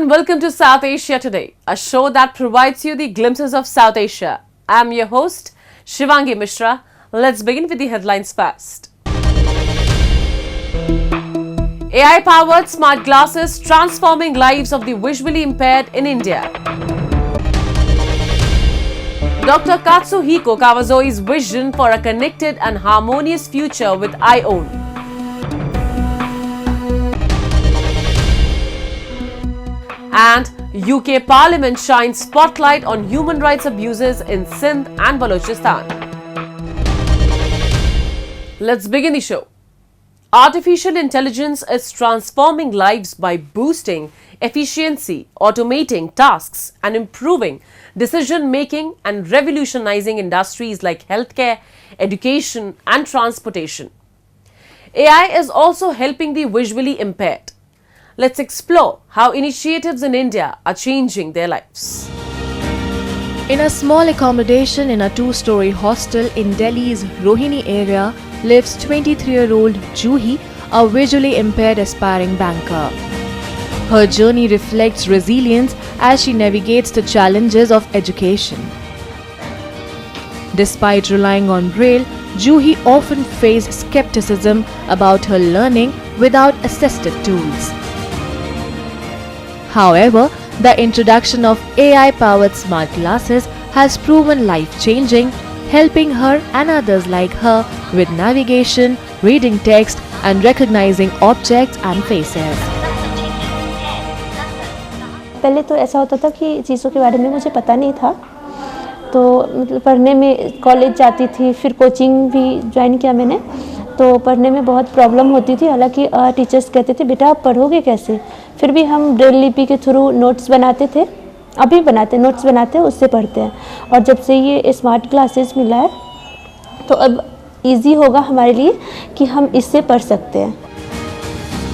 and welcome to South Asia Today, a show that provides you the glimpses of South Asia. I'm your host, Shivangi Mishra. Let's begin with the headlines first. AI-powered smart glasses transforming lives of the visually impaired in India. Dr. Katsuhiko Kawazoi's vision for a connected and harmonious future with IOWN. And UK Parliament shines spotlight on human rights abuses in Sindh and Balochistan. Let's begin the show. Artificial intelligence is transforming lives by boosting efficiency, automating tasks, and improving decision-making and revolutionizing industries like healthcare, education, and transportation. AI is also helping the visually impaired. Let's explore how initiatives in India are changing their lives. In a small accommodation in a two-story hostel in Delhi's Rohini area lives 23-year-old Juhi, a visually impaired aspiring banker. Her journey reflects resilience as she navigates the challenges of education. Despite relying on Braille, Juhi often faced skepticism about her learning without assisted tools. However, the introduction of AI-powered smart glasses has proven life-changing, helping her and others like her with navigation, reading text, and recognizing objects and faces. पहले तो ऐसा होता था कि चीज़ों के बारे में मुझे पता नहीं था, तो मतलब पढ़ने में कॉलेज जाती थी, फिर कोचिंग भी ज्वाइन किया मैंने, तो पढ़ने में बहुत प्रॉब्लम होती थी। हालांकि टीचर्स कहते थे बेटा आप पढ़ोगे कैसे, फिर भी हम ब्रेल लिपि के थ्रू नोट्स बनाते थे, अभी बनाते नोट्स बनाते हैं, उससे पढ़ते हैं। और जब से ये स्मार्ट ग्लासेस मिला है तो अब इजी होगा हमारे लिए कि हम इससे पढ़ सकते हैं।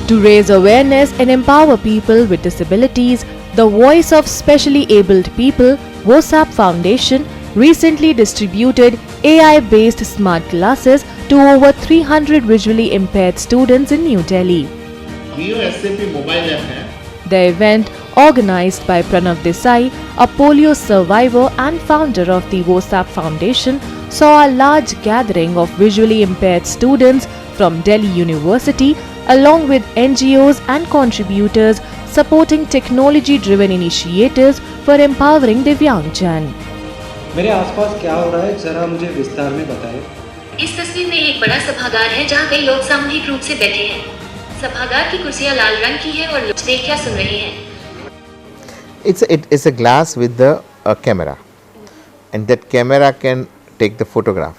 To raise awareness and empower people with disabilities, the Voice of Specially Abled People, WOSAP Foundation, recently distributed AI-based smart glasses to over 300 visually impaired students in New Delhi. SAP mobile app है। The event, organized by Pranav Desai, a polio survivor and founder of the WOSAP Foundation, saw a large gathering of visually impaired students from Delhi University along with NGOs and contributors supporting technology-driven initiatives for empowering Divyangjan. मेरे आसपास क्या हो रहा है जरा मुझे विस्तार में बताएं। इस तस्वीर में एक बड़ा सभागार है जहां कई लोग सामूहिक रूप से बैठे हैं। सभागार की कुर्सियां लाल रंग की हैं और लोग क्या सुन रहे हैं। It's a glass with a camera, and that camera can take the photograph.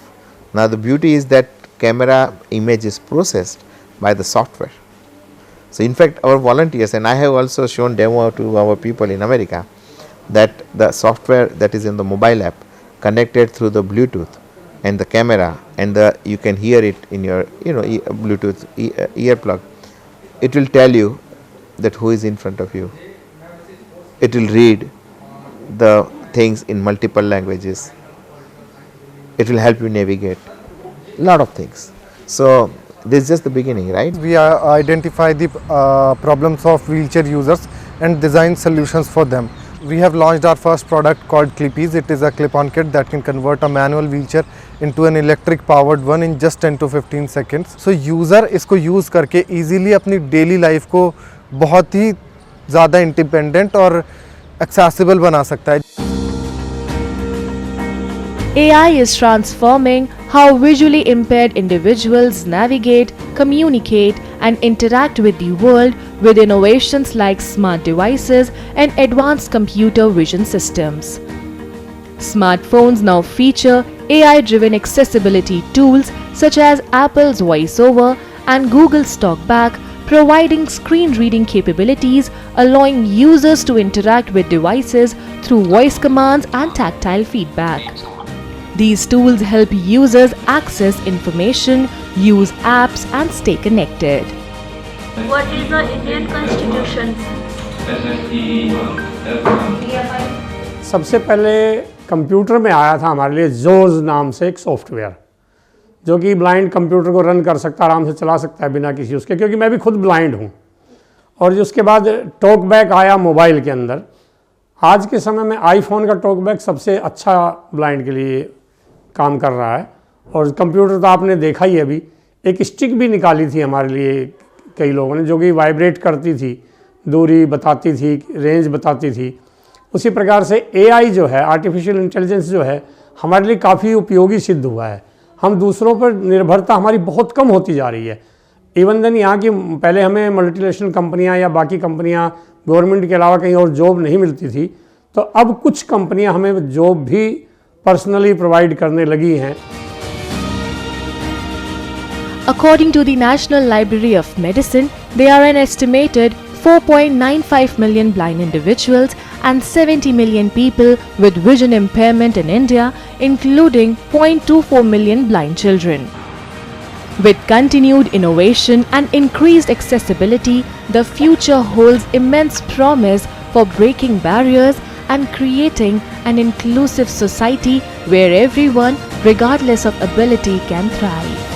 Now the beauty is that camera image is processed by the software. So in fact our volunteers, and I have also shown demo to our people in America, that the software that is in the mobile app connected through the Bluetooth and the camera, and you can hear it in your Bluetooth earplug. It will tell you that who is in front of you. It will read the things in multiple languages. It will help you navigate a lot of things. So this is just the beginning, right? We identify the problems of wheelchair users and design solutions for them. We have launched our first product called Clippies. It is a clip-on kit that can convert a manual wheelchair into an electric powered one in just 10 to 15 seconds. So user इसको use करके easily अपनी daily life को बहुत ही ज़्यादा independent और accessible बना सकता है। AI is transforming how visually impaired individuals navigate, communicate, and interact with the world with innovations like smart devices and advanced computer vision systems. Smartphones now feature AI-driven accessibility tools such as Apple's VoiceOver and Google's TalkBack, providing screen reading capabilities, allowing users to interact with devices through voice commands and tactile feedback. These tools help users access information, use apps, and stay connected. What is the Indian Constitution? सबसे पहले computer में आया था हमारे लिए जोज नाम से एक सॉफ्टवेयर, जो कि ब्लाइंड कंप्यूटर को रन कर सकता, आराम से चला सकता है बिना किसी उसके, क्योंकि मैं भी खुद ब्लाइंड हूँ और उसके बाद टॉक बैक आया मोबाइल के अंदर। आज के समय में आईफोन का टॉक बैक सबसे अच्छा ब्लाइंड के लिए काम कर रहा है। और कंप्यूटर तो आपने देखा ही अभी, एक स्टिक भी निकाली थी हमारे लिए कई लोगों ने, जो कि वाइब्रेट करती थी, दूरी बताती थी, रेंज बताती थी। उसी प्रकार से एआई जो है, आर्टिफिशियल इंटेलिजेंस जो है, हमारे लिए काफ़ी उपयोगी सिद्ध हुआ है। हम दूसरों पर निर्भरता हमारी बहुत कम होती जा रही है। इवन देन यहाँ की पहले हमें मल्टीनेशनल कंपनियाँ या बाकी कंपनियाँ गवर्नमेंट के अलावा कहीं और जॉब नहीं मिलती थी, तो अब कुछ कंपनियाँ हमें जॉब भी पर्सनली प्रोवाइड करने लगी हैं। According to the National Library of Medicine, there are an estimated 4.95 million blind individuals and 70 million people with vision impairment in India, including 0.24 million blind children. With continued innovation and increased accessibility, the future holds immense promise for breaking barriers and creating an inclusive society where everyone, regardless of ability, can thrive.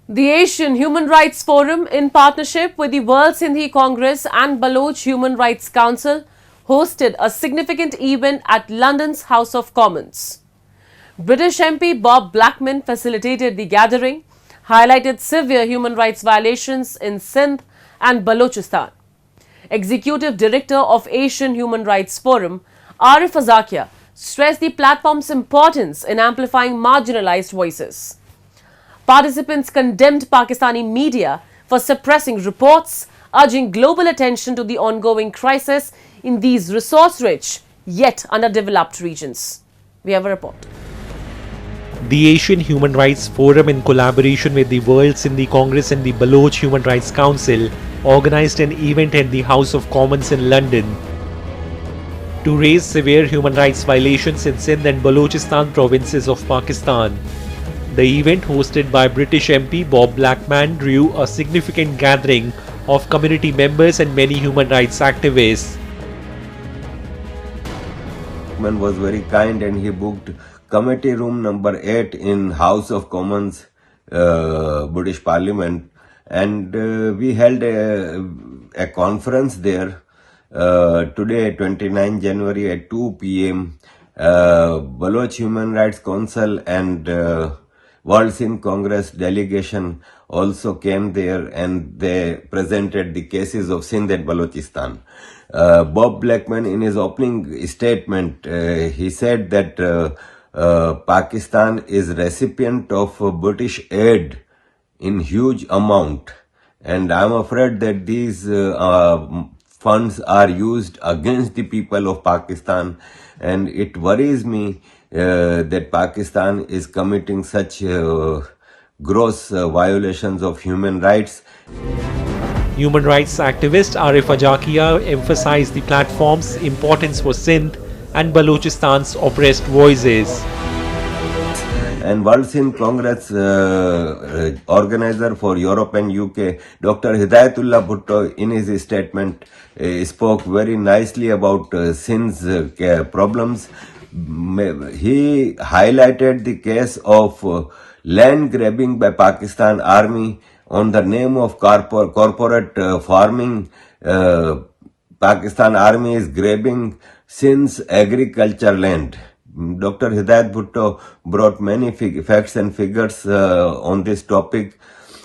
The Asian Human Rights Forum, in partnership with the World Sindhi Congress and Baloch Human Rights Council, hosted a significant event at London's House of Commons. British MP Bob Blackman facilitated the gathering, highlighted severe human rights violations in Sindh and Balochistan. Executive Director of Asian Human Rights Forum, Arif Azakia, stressed the platform's importance in amplifying marginalized voices. Participants condemned Pakistani media for suppressing reports, urging global attention to the ongoing crisis in these resource-rich yet underdeveloped regions. We have a report. The Asian Human Rights Forum, in collaboration with the World Sindhi Congress and the Baloch Human Rights Council, organized an event at the House of Commons in London to raise severe human rights violations in Sindh and Balochistan provinces of Pakistan. The event, hosted by British MP Bob Blackman, drew a significant gathering of community members and many human rights activists. Man was very kind and he booked committee room number 8 in House of Commons, British Parliament, and we held a conference there today, 29 January at 2 p.m. Baloch Human Rights Council and World Sindhi Congress delegation also came there and they presented the cases of Sindh and Balochistan. Bob Blackman, in his opening statement, he said that Pakistan is recipient of British aid in huge amount, and I am afraid that these funds are used against the people of Pakistan, and it worries me that Pakistan is committing such gross violations of human rights. Human rights activist Arif Azakia emphasized the platform's importance for Sindh and Balochistan's oppressed voices. And World Sindhi Congress organizer for Europe and UK, Dr. Hidayatullah Bhutto, in his statement spoke very nicely about Sindh's problems. He highlighted the case of land grabbing by Pakistan Army on the name of corporate farming. Pakistan Army is grabbing Sindh's agriculture land. Dr. Hidayat Bhutto brought many facts and figures on this topic.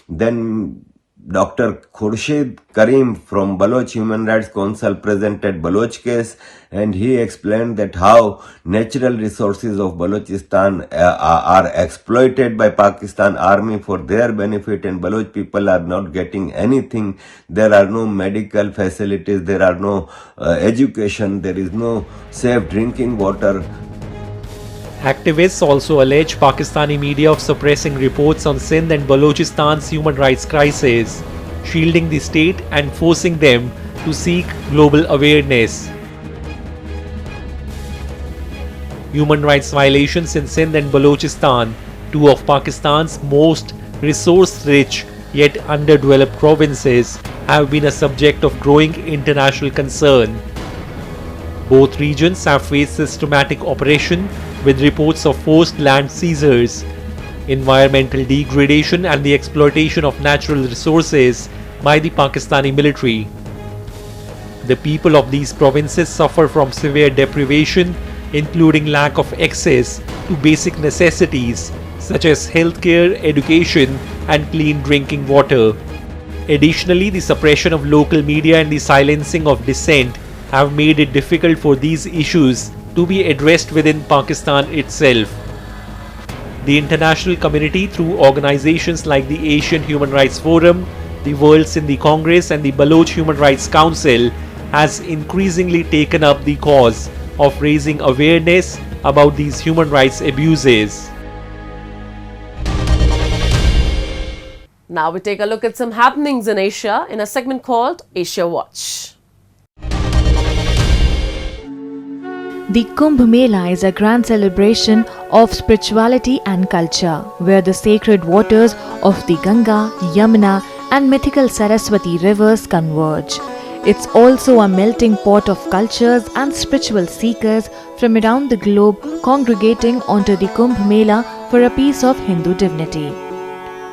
Then Dr. Khurshid Karim from Baloch Human Rights Council presented Baloch case, and he explained that how natural resources of Balochistan are exploited by Pakistan Army for their benefit, and Baloch people are not getting anything. There are no medical facilities, there are no education, there is no safe drinking water. Activists also allege Pakistani media of suppressing reports on Sindh and Balochistan's human rights crisis, shielding the state and forcing them to seek global awareness. Human rights violations in Sindh and Balochistan, two of Pakistan's most resource-rich yet underdeveloped provinces, have been a subject of growing international concern. Both regions have faced systematic oppression, with reports of forced land seizures, environmental degradation and the exploitation of natural resources by the Pakistani military. The people of these provinces suffer from severe deprivation, including lack of access to basic necessities such as healthcare, education, and clean drinking water. Additionally, the suppression of local media and the silencing of dissent have made it difficult for these issues to be addressed within Pakistan itself. The international community, through organizations like the Asian Human Rights Forum, the World Sindhi Congress, and the Baloch Human Rights Council, has increasingly taken up the cause of raising awareness about these human rights abuses. Now we take a look at some happenings in Asia in a segment called Asia Watch. The Kumbh Mela is a grand celebration of spirituality and culture, where the sacred waters of the Ganga, Yamuna, and mythical Saraswati rivers converge. It's also a melting pot of cultures and spiritual seekers from around the globe congregating onto the Kumbh Mela for a piece of Hindu divinity.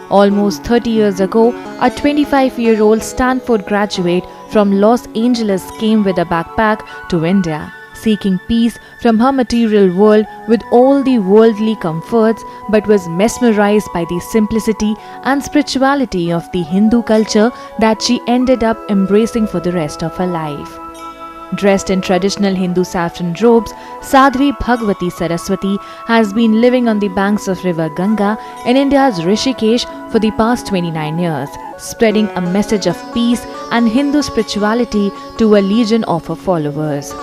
Almost 30 years ago, a 25-year-old Stanford graduate from Los Angeles came with a backpack to India, seeking peace from her material world with all the worldly comforts, but was mesmerized by the simplicity and spirituality of the Hindu culture that she ended up embracing for the rest of her life. Dressed in traditional Hindu saffron robes, Sadhvi Bhagwati Saraswati has been living on the banks of river Ganga in India's Rishikesh for the past 29 years, spreading a message of peace and Hindu spirituality to a legion of her followers.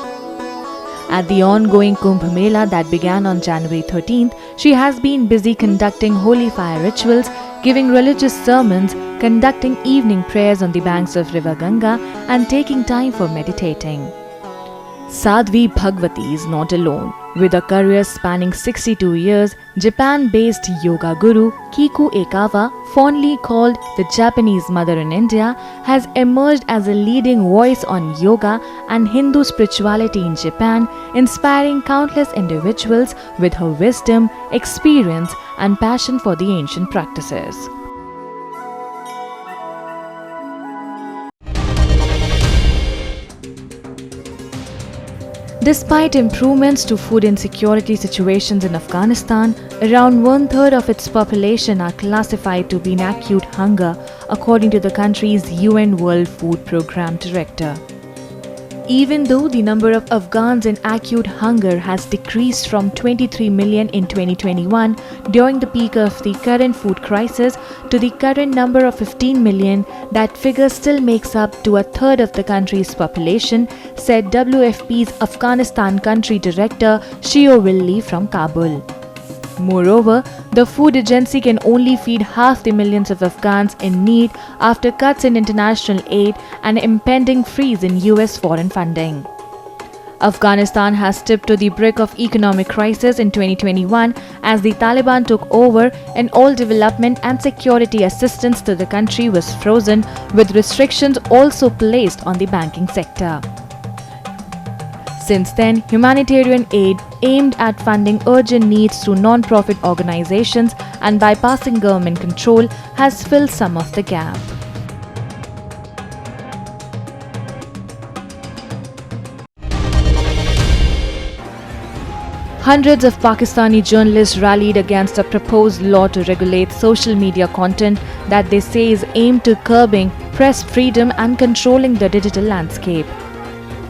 At the ongoing Kumbh Mela that began on January 13th, she has been busy conducting holy fire rituals, giving religious sermons, conducting evening prayers on the banks of river Ganga, and taking time for meditating. Sadhvi Bhagwati is not alone. With a career spanning 62 years, Japan-based yoga guru Kiku Ekawa, fondly called the Japanese mother in India, has emerged as a leading voice on yoga and Hindu spirituality in Japan, inspiring countless individuals with her wisdom, experience, and passion for the ancient practices. Despite improvements to food insecurity situations in Afghanistan, around 1/3 of its population are classified to be in acute hunger, according to the country's UN World Food Programme director. Even though the number of Afghans in acute hunger has decreased from 23 million in 2021 during the peak of the current food crisis to the current number of 15 million, that figure still makes up to 1/3 of the country's population, said WFP's Afghanistan country director Shio Willi from Kabul. Moreover, the food agency can only feed half the millions of Afghans in need after cuts in international aid and impending freeze in US foreign funding. Afghanistan has tipped to the brink of economic crisis in 2021 as the Taliban took over and all development and security assistance to the country was frozen, with restrictions also placed on the banking sector. Since then, humanitarian aid aimed at funding urgent needs through non-profit organizations and bypassing government control has filled some of the gap. Hundreds of Pakistani journalists rallied against a proposed law to regulate social media content that they say is aimed to curbing press freedom and controlling the digital landscape.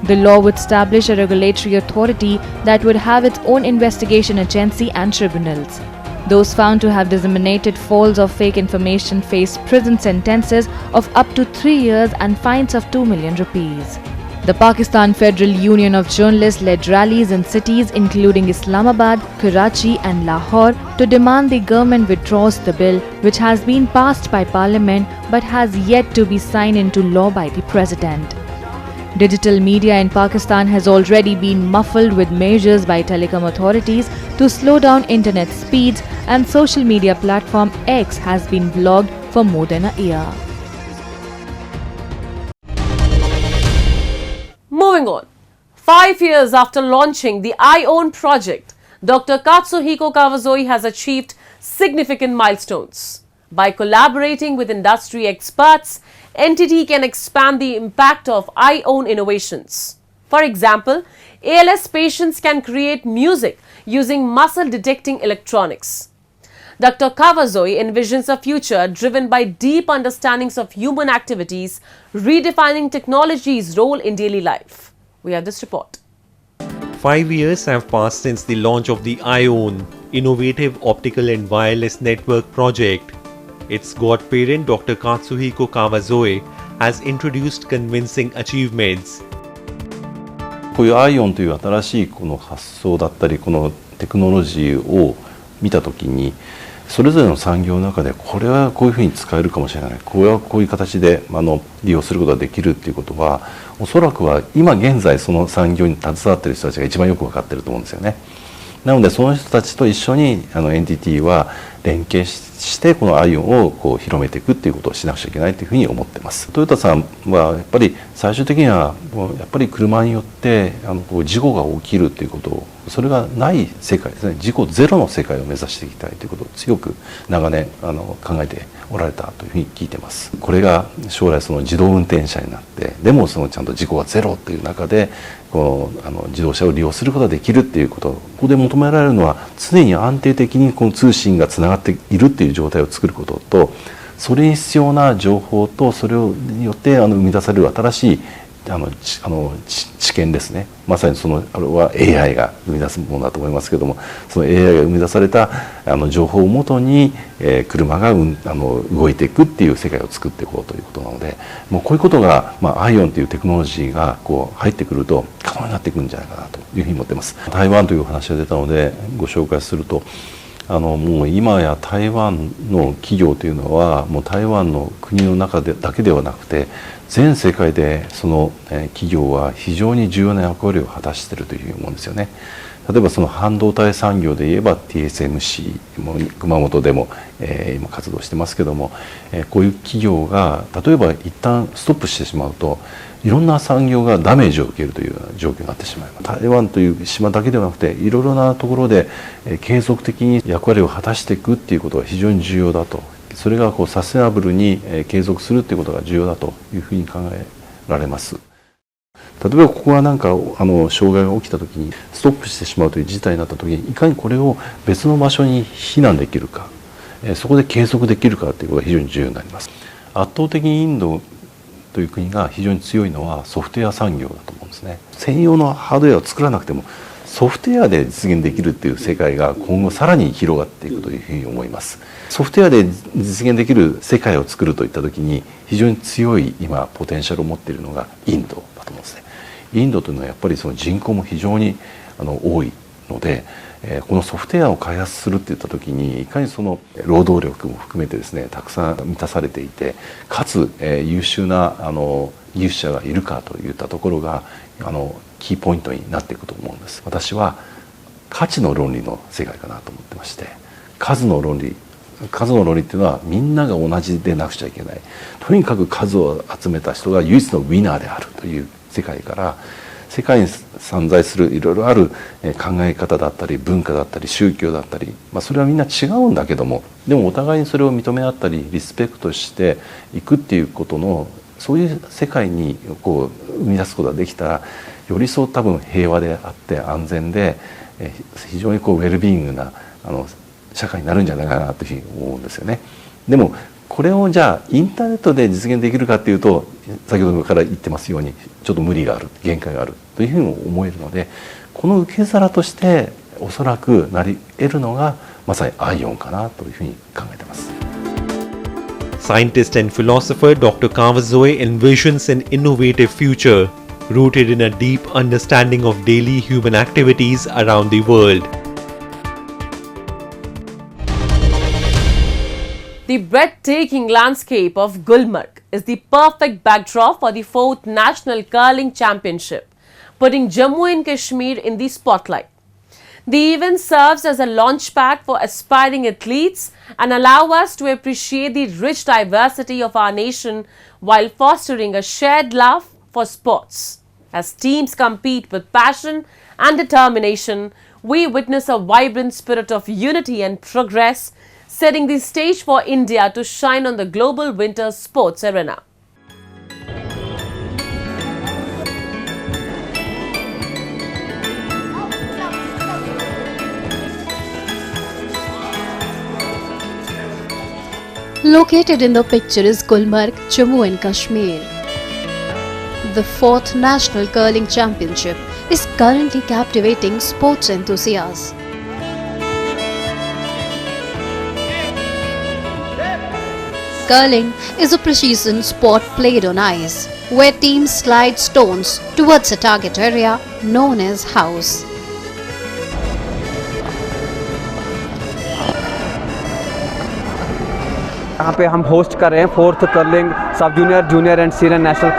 The law would establish a regulatory authority that would have its own investigation agency and tribunals. Those found to have disseminated false or fake information face prison sentences of up to 3 years and fines of 2 million rupees. The Pakistan Federal Union of Journalists led rallies in cities including Islamabad, Karachi and Lahore to demand the government withdraws the bill, which has been passed by Parliament but has yet to be signed into law by the President. Digital media in Pakistan has already been muffled with measures by telecom authorities to slow down internet speeds, and social media platform X has been blocked for more than a year. Moving on. 5 years after launching the I Own project, Dr. Katsuhiko Kawazoi has achieved significant milestones. By collaborating with industry experts, NTT can expand the impact of IOWN innovations. For example, ALS patients can create music using muscle-detecting electronics. Dr. Kawazoe envisions a future driven by deep understandings of human activities, redefining technology's role in daily life. We have this report. 5 years have passed since the launch of the IOWN, Innovative Optical and Wireless Network project. Its godparent, Dr. Katsuhiko Kawazoe, has introduced convincing achievements. こういうアイオンという新しいこの発想だったりこのテクノロジーを見たときにそれぞれの産業の中でこれはこういうふうに使えるかもしれないこれはこういう形で利用することができるっていうことはおそらくは今現在その産業に携わっている人たちが一番よく分かっていると思うんですよね。なのでその人たちと一緒にNTT は連携してこのアイオンをこう広めていくっていうことをしなくちゃいけないというふうに思ってます。トヨタさんはやっぱり最終的にはやっぱり車によってこう事故が起きるということをそれがない世界ですね事故ゼロの世界を目指していきたいということを強く長年考えておられたというふうに聞いてます。これが将来その自動運転車になってでもそのちゃんと事故がゼロという中でこの自動車を利用することができるっていうことここで求められるのは常に安定的にこの通信がつながっているっていう状態を作ることとそれに必要な情報とそれによって生み出される新しい知見ですねまさにそのあれは AI が生み出すものだと思いますけどもその AI が生み出された情報をもとに車が動いていくっていう世界を作っていこうということなのでもうこういうことがアイオンというテクノロジーがこう入ってくると可能になってくるんじゃないかなというふうに思ってます。台湾というお話が出たのでご紹介するともう今や台湾の企業というのはもう台湾の国の中でだけではなくて全世界でその企業は非常に重要な役割を果たしているというふうに思うんですよね。例えばその半導体産業で言えば TSMC も熊本でも今活動してますけどもこういう企業が例えば一旦ストップしてしまうといろんな産業がダメージを受けるというような状況になってしまいます。台湾という島だけではなくていろいろなところで継続的に役割を果たしていくっていうことが非常に重要だとそれがこうサステナブルに継続するっていうことが重要だというふうに考えられます。例えばここがなんか障害が起きた時にストップしてしまうという事態になった時にいかにこれを別の場所に避難できるかそこで継続できるかということが非常に重要になります。圧倒的にインドという国が非常に強いのはソフトウェア産業だと思うんですね。専用のハードウェアを作らなくてもソフトウェアで実現できるっていう世界が今後さらに広がっていくというふうに思います。ソフトウェアで実現できる世界を作るといった時に非常に強い今ポテンシャルを持っているのがインドだと思うんですね。インドというのはやっぱりその人口も非常に多いのでこのソフトウェアを開発するっていった時にいかにその労働力も含めてですねたくさん満たされていてかつ優秀な技術者がいるかといったところがキーポイントになっていくと思うんです。私は価値の論理の世界かなと思ってまして数の論理っていうのはみんなが同じでなくちゃいけないとにかく数を集めた人が唯一のウィナーであるという世界から世界に散在するいろいろある考え方だったり文化だったり宗教だったり、それはみんな違うんだけどもでもお互いにそれを認め合ったりリスペクトしていくっていうことのそういう世界にこう生み出すことができたらより一層多分平和であって安全で非常にこうウェルビーイングな社会になるんじゃないかなというふうに思うんですよね。でもこれをじゃあインターネットで実現できるかっていうと先ほどから言ってますようにちょっと無理がある限界があるというふうに思えるのでこの受け皿としておそらくなり得るのがまさにアイオンかなというふうに考えています。Scientist and philosopher Dr. Kawazoe envisions an innovative future rooted in a deep understanding of daily human activities around the world. The breathtaking landscape of Gulmarg is the perfect backdrop for the 4th National Curling Championship, putting Jammu and Kashmir in the spotlight. The event serves as a launchpad for aspiring athletes and allows us to appreciate the rich diversity of our nation while fostering a shared love for sports. As teams compete with passion and determination, we witness a vibrant spirit of unity and progress, setting the stage for India to shine on the global winter sports arena. Located in the picture is Gulmarg, Jammu and Kashmir. The 4th National Curling Championship is currently captivating sports enthusiasts. Curling is a precision sport played on ice, where teams slide stones towards a target area known as house. यहाँ पे हम host कर रहे हैं 4th curling सब junior, junior and senior national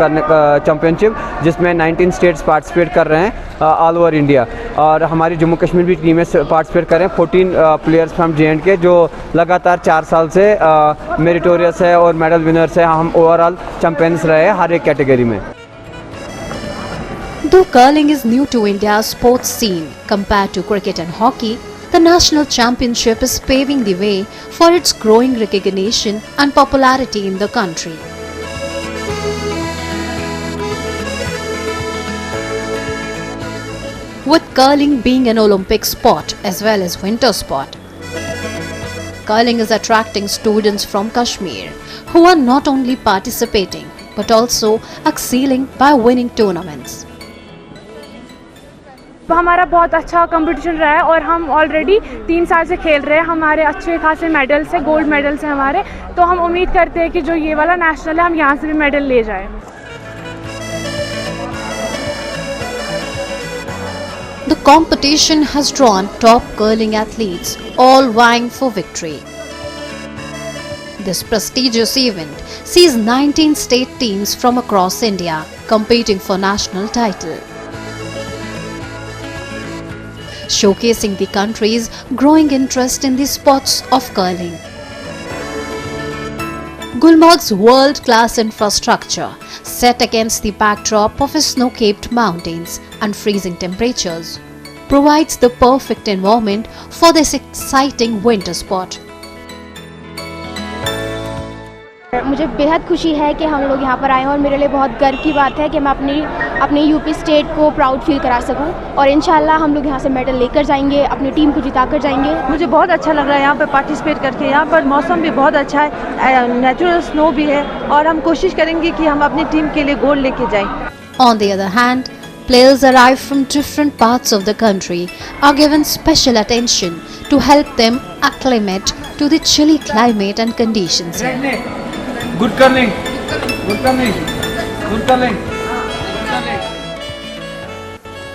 championship, जिसमें 19 states participate कर रहे हैं ऑल ओवर इंडिया, और हमारी जम्मू कश्मीर भी टीमें पार्टिसिपेट कर रहे हैं। 14 प्लेयर्स फ्रॉम J&K जो लगातार 4 साल से मेरिटोरियस है और मेडल विनर्स है। हम ओवरऑल चैम्पियंस रहे हैं हर एक कैटेगरी में। Though curling is new to India's sports scene compared to cricket and hockey, the national championship is paving the way for its growing recognition and popularity in the country. With curling being an Olympic sport as well as winter sport, curling is attracting students from Kashmir who are not only participating but also excelling by winning tournaments. हमारा बहुत अच्छा competition रहा है और हम already 3 साल से खेल रहे हैं। हमारे अच्छे खासे मेडल्स हैं, गोल्ड मेडल्स हैं हमारे, तो हम उम्मीद करते हैं कि जो ये वाला नेशनल है हम यहाँ से भी मेडल ले जाएं। The competition has drawn top curling athletes, all vying for victory. This prestigious event sees 19 state teams from across India competing for national title, showcasing the country's growing interest in the sports of curling. Gulmarg's world-class infrastructure, set against the backdrop of snow-capped mountains and freezing temperatures, provides the perfect environment for this exciting winter sport. मुझे बेहद खुशी है कि हम लोग यहाँ पर आए हैं और मेरे लिए बहुत गर्व की बात है कि मैं अपनी यूपी स्टेट को प्राउड फील करा सकूँ, और इंशाल्लाह हम लोग यहाँ से मेडल लेकर जाएंगे, अपनी टीम को जिता कर जाएंगे। मुझे बहुत अच्छा लग रहा है यहाँ पर पार्टिसिपेट करके। यहाँ पर मौसम भी बहुत अच्छा है, नेचुरल स्नो भी है, और हम कोशिश करेंगे कि हम अपनी टीम के लिए गोल्ड लेके जाएं। On the other hand, players arrived from different parts of the country are given special attention to help them acclimate to the chilly climate and conditions here. Good curling, good curling, good curling.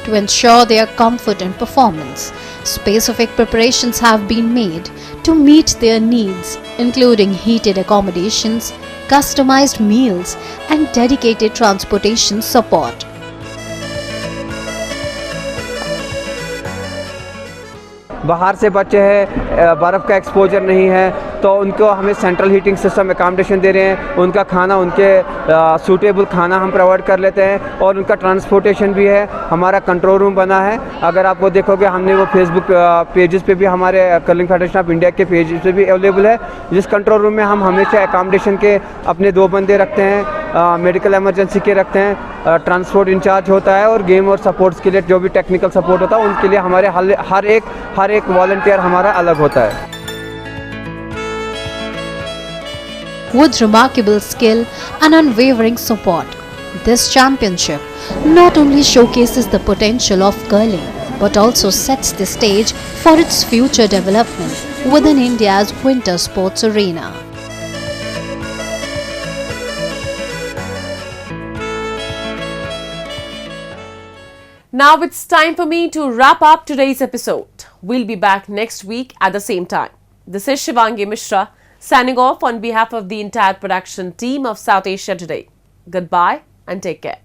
To ensure their comfort and performance, specific preparations have been made to meet their needs, including heated accommodations, customized meals, and dedicated transportation support. बाहर से बच्चे हैं, बर्फ़ का exposure नहीं है, तो उनको हमें सेंट्रल हीटिंग सिस्टम अकामडेशन दे रहे हैं। उनका खाना, उनके सूटेबल खाना हम प्रोवाइड कर लेते हैं, और उनका ट्रांसपोर्टेशन भी है। हमारा कंट्रोल रूम बना है। अगर आप वो देखोगे, हमने वो फेसबुक पेजेस पे भी, हमारे कर्लिंग फेडरेशन ऑफ इंडिया के पेजेस पे भी अवेलेबल है, जिस कंट्रोल रूम में हम हमेशा अकामडेशन के अपने 2 बंदे रखते हैं, मेडिकल इमरजेंसी के रखते हैं, ट्रांसपोर्ट इंचार्ज होता है, और गेम और सपोर्ट्स के लिए जो भी टेक्निकल सपोर्ट होता है उनके लिए हमारे हर एक वॉलंटियर हमारा अलग होता है। With remarkable skill and unwavering support, this championship not only showcases the potential of curling but also sets the stage for its future development within India's winter sports arena. Now it's time for me to wrap up today's episode. We'll be back next week at the same time. This is Shivangi Mishra signing off on behalf of the entire production team of South Asia Today. Goodbye and take care.